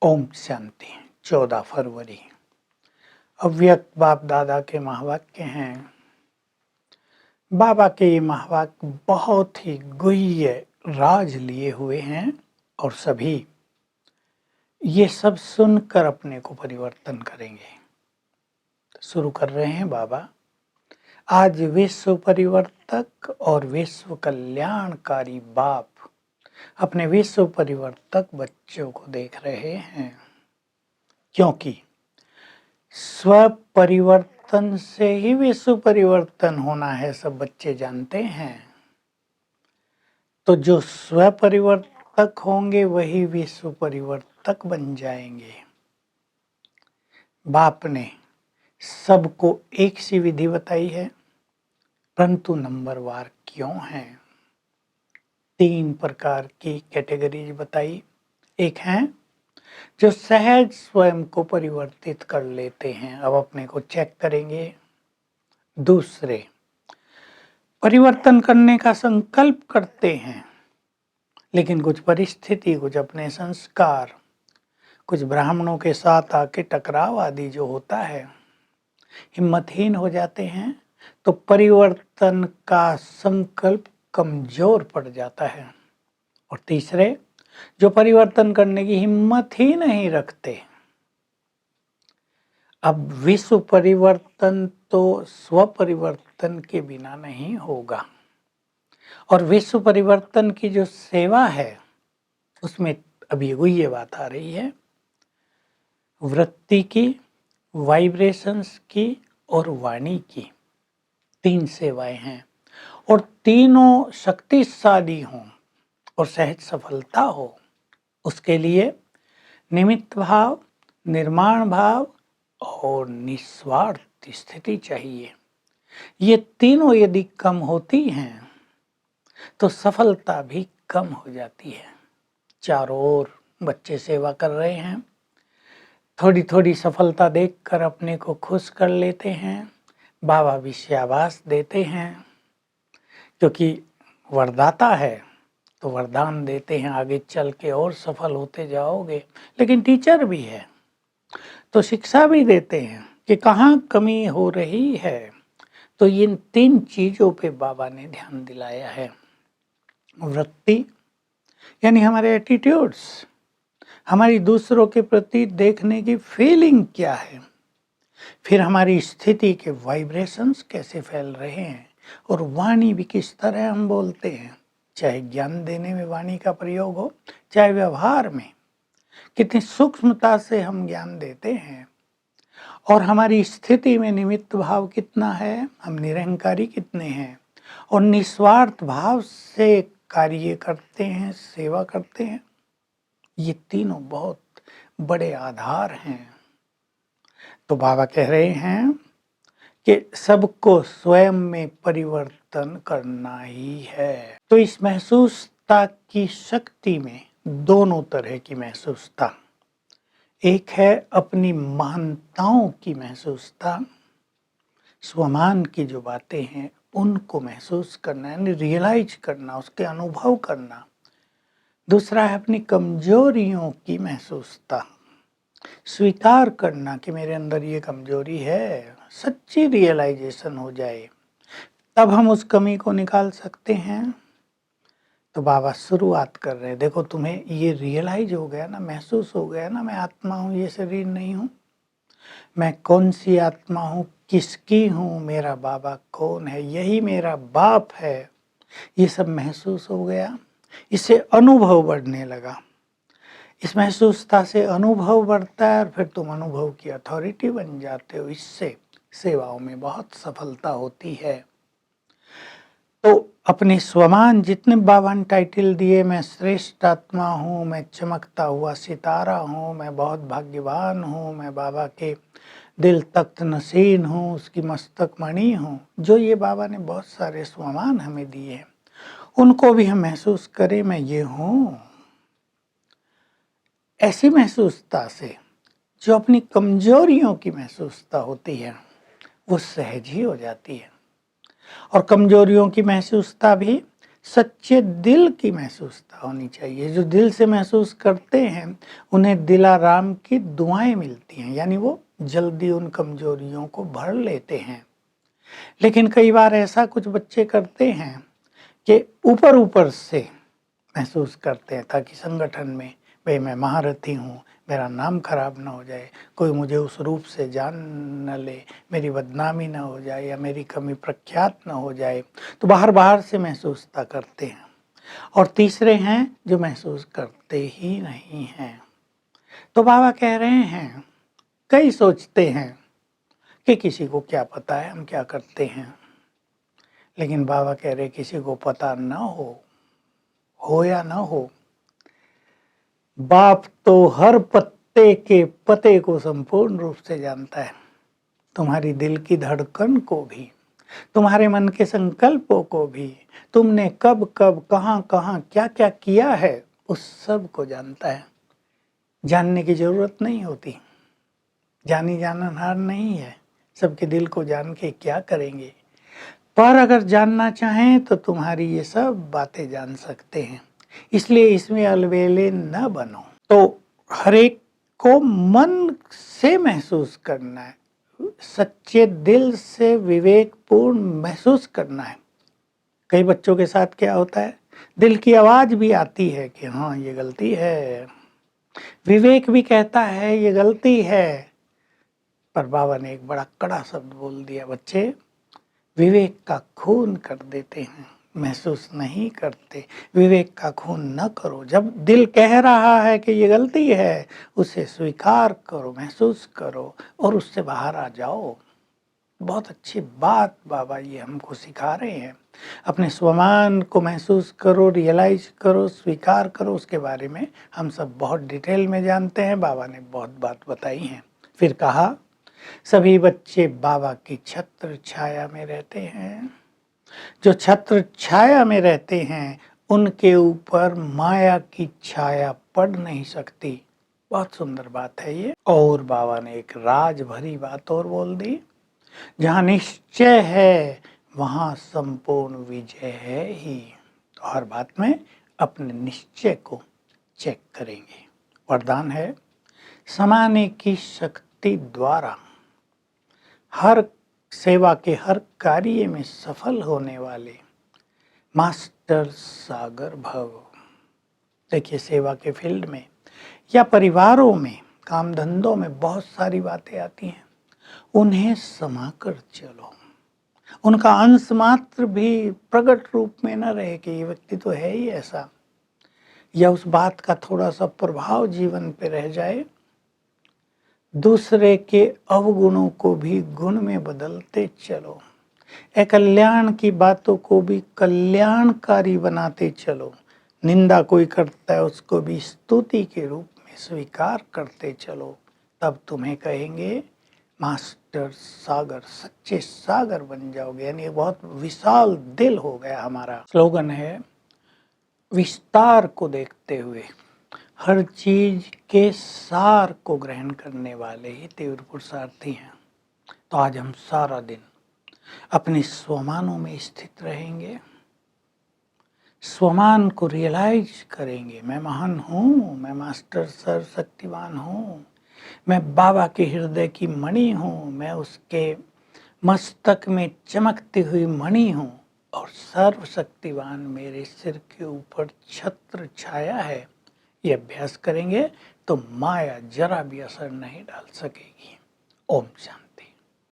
ओम शांति। 14 फरवरी अव्यक्त बाप दादा के महावाक्य हैं। बाबा के ये महावाक्य बहुत ही गुह्य राज लिए हुए हैं और सभी ये सब सुनकर अपने को परिवर्तन करेंगे। शुरू कर रहे हैं बाबा। आज विश्व परिवर्तक और विश्व कल्याणकारी बाप अपने विश्व परिवर्तक बच्चों को देख रहे हैं, क्योंकि स्व परिवर्तन से ही विश्व परिवर्तन होना है, सब बच्चे जानते हैं। तो जो स्व परिवर्तक होंगे वही विश्व परिवर्तक बन जाएंगे। बाप ने सबको एक सी विधि बताई है, परंतु नंबरवार क्यों है। 3 प्रकार की कैटेगरीज बताई। एक है जो सहज स्वयं को परिवर्तित कर लेते हैं, अब अपने को चेक करेंगे। दूसरे परिवर्तन करने का संकल्प करते हैं, लेकिन कुछ परिस्थिति, कुछ अपने संस्कार, कुछ ब्राह्मणों के साथ आके टकराव आदि जो होता है, हिम्मतहीन हो जाते हैं, तो परिवर्तन का संकल्प कमजोर पड़ जाता है। और तीसरे जो परिवर्तन करने की हिम्मत ही नहीं रखते। अब विश्व परिवर्तन तो स्व परिवर्तन के बिना नहीं होगा, और विश्व परिवर्तन की जो सेवा है उसमें अभी ये बात आ रही है, वृत्ति की, वाइब्रेशंस की और वाणी की 3 सेवाएं हैं, और तीनों शक्तिशाली हों और सहज सफलता हो, उसके लिए निमित्त भाव, निर्माण भाव और निस्वार्थ स्थिति चाहिए। ये तीनों यदि कम होती हैं तो सफलता भी कम हो जाती है। चारों ओर बच्चे सेवा कर रहे हैं, थोड़ी थोड़ी सफलता देखकर अपने को खुश कर लेते हैं, बाबा भी शाबाश देते हैं, क्योंकि वरदाता है तो वरदान देते हैं, आगे चल के और सफल होते जाओगे। लेकिन टीचर भी है तो शिक्षा भी देते हैं कि कहाँ कमी हो रही है। तो इन 3 चीजों पे बाबा ने ध्यान दिलाया है। वृत्ति यानी हमारे एटीट्यूड्स, हमारी दूसरों के प्रति देखने की फीलिंग क्या है, फिर हमारी स्थिति के वाइब्रेशंस कैसे फैल रहे हैं, और वाणी भी किस तरह हम बोलते हैं, चाहे ज्ञान देने में वाणी का प्रयोग हो, चाहे व्यवहार में कितनी सूक्ष्मता से हम ज्ञान देते हैं, और हमारी स्थिति में निमित्त भाव कितना है, हम निरहंकारी कितने हैं, और निस्वार्थ भाव से कार्य करते हैं, सेवा करते हैं। ये तीनों बहुत बड़े आधार हैं। तो बाबा कह रहे हैं कि सबको स्वयं में परिवर्तन करना ही है। तो इस महसूसता की शक्ति में दोनों तरह की महसूसता, एक है अपनी महानताओं की महसूसता, स्वमान की जो बातें हैं उनको महसूस करना, यानी रियलाइज करना, उसके अनुभव करना। दूसरा है अपनी कमजोरियों की महसूसता, स्वीकार करना कि मेरे अंदर ये कमजोरी है, सच्ची रियलाइजेशन हो जाए, तब हम उस कमी को निकाल सकते हैं। तो बाबा शुरुआत कर रहे हैं, देखो तुम्हें ये रियलाइज हो गया ना, महसूस हो गया ना, मैं आत्मा हूँ, ये शरीर नहीं हूँ, मैं कौन सी आत्मा हूँ, किसकी हूँ, मेरा बाबा कौन है, यही मेरा बाप है, ये सब महसूस हो गया। इससे अनुभव बढ़ने लगा, इस महसूसता से अनुभव बढ़ता है, और फिर तुम अनुभव की अथॉरिटी बन जाते हो। इससे सेवाओं में बहुत सफलता होती है। तो अपने स्वमान जितने बाबा ने टाइटल दिए, मैं श्रेष्ठ आत्मा हूँ, मैं चमकता हुआ सितारा हूँ, मैं बहुत भाग्यवान हूँ, मैं बाबा के दिल तख्त नशीन हूँ, उसकी मस्तक मणि हूँ, जो ये बाबा ने बहुत सारे स्वमान हमें दिए हैं, उनको भी हम महसूस करें, मैं ये हूँ। ऐसी महसूसता से जो अपनी कमजोरियों की महसूसता होती है वो सहज ही हो जाती है, और कमजोरियों की महसूसता भी सच्चे दिल की महसूसता होनी चाहिए। जो दिल से महसूस करते हैं उन्हें दिलाराम की दुआएं मिलती हैं, यानी वो जल्दी उन कमजोरियों को भर लेते हैं। लेकिन कई बार ऐसा कुछ बच्चे करते हैं कि ऊपर ऊपर से महसूस करते हैं ताकि संगठन में भाई मैं महारथी हूँ, मेरा नाम खराब ना हो जाए, कोई मुझे उस रूप से जान न ले, मेरी बदनामी ना हो जाए या मेरी कमी प्रख्यात ना हो जाए, तो बाहर बाहर से महसूसता करते हैं। और तीसरे हैं जो महसूस करते ही नहीं हैं। तो बाबा कह रहे हैं, कई सोचते हैं कि किसी को क्या पता है हम क्या करते हैं, लेकिन बाबा कह रहे किसी को पता ना हो या ना हो, बाप तो हर पत्ते के पते को संपूर्ण रूप से जानता है। तुम्हारी दिल की धड़कन को भी, तुम्हारे मन के संकल्पों को भी, तुमने कब कब कहाँ कहाँ क्या क्या किया है, उस सब को जानता है। जानने की जरूरत नहीं होती, जानी जाननहार नहीं है, सबके दिल को जान के क्या करेंगे। पर अगर जानना चाहें तो तुम्हारी ये सब बातें जान सकते हैं, इसलिए इसमें अलबेले न बनो। तो हर एक को मन से महसूस करना है, सच्चे दिल से विवेकपूर्ण महसूस करना है। कई बच्चों के साथ क्या होता है, दिल की आवाज भी आती है कि हाँ ये गलती है, विवेक भी कहता है ये गलती है, पर बाबा ने एक बड़ा कड़ा शब्द बोल दिया, बच्चे विवेक का खून कर देते हैं, महसूस नहीं करते। विवेक का खून न करो। जब दिल कह रहा है कि ये गलती है, उसे स्वीकार करो, महसूस करो और उससे बाहर आ जाओ। बहुत अच्छी बात बाबा ये हमको सिखा रहे हैं। अपने स्वमान को महसूस करो, रियलाइज करो, स्वीकार करो। उसके बारे में हम सब बहुत डिटेल में जानते हैं, बाबा ने बहुत बात बताई है। फिर कहा, सभी बच्चे बाबा की छत्र छाया में रहते हैं। जो छत्र छाया में रहते हैं उनके ऊपर माया की छाया पड़ नहीं सकती। बहुत सुंदर बात है ये। और बाबा ने एक राज भरी बात और बोल दी, जहाँ निश्चय है वहाँ संपूर्ण विजय है ही। तो हर बात में अपने निश्चय को चेक करेंगे। वरदान है, समाने की शक्ति द्वारा हर सेवा के हर कार्य में सफल होने वाले मास्टर सागर भव। देखिए, सेवा के फील्ड में या परिवारों में, काम धंधों में बहुत सारी बातें आती हैं, उन्हें समाकर चलो। उनका अंश मात्र भी प्रकट रूप में न रहे कि ये व्यक्ति तो है ही ऐसा, या उस बात का थोड़ा सा प्रभाव जीवन पे रह जाए। दूसरे के अवगुणों को भी गुण में बदलते चलो। अकल्याण की बातों को भी कल्याणकारी बनाते चलो। निंदा कोई करता है उसको भी स्तुति के रूप में स्वीकार करते चलो। तब तुम्हें कहेंगे मास्टर सागर, सच्चे सागर बन जाओगे। यानी बहुत विशाल दिल हो गया हमारा। स्लोगन है, विस्तार को देखते हुए हर चीज के सार को ग्रहण करने वाले ही तीव्र पुरुषार्थी हैं। तो आज हम सारा दिन अपने स्वमानों में स्थित रहेंगे, स्वमान को रियलाइज करेंगे। मैं महान हूँ, मैं मास्टर सर्वशक्तिवान हूँ, मैं बाबा के हृदय की मणि हूँ, मैं उसके मस्तक में चमकती हुई मणि हूँ और सर्वशक्तिवान मेरे सिर के ऊपर छत्र छाया है। ये अभ्यास करेंगे तो माया जरा भी असर नहीं डाल सकेगी। ओम शांति।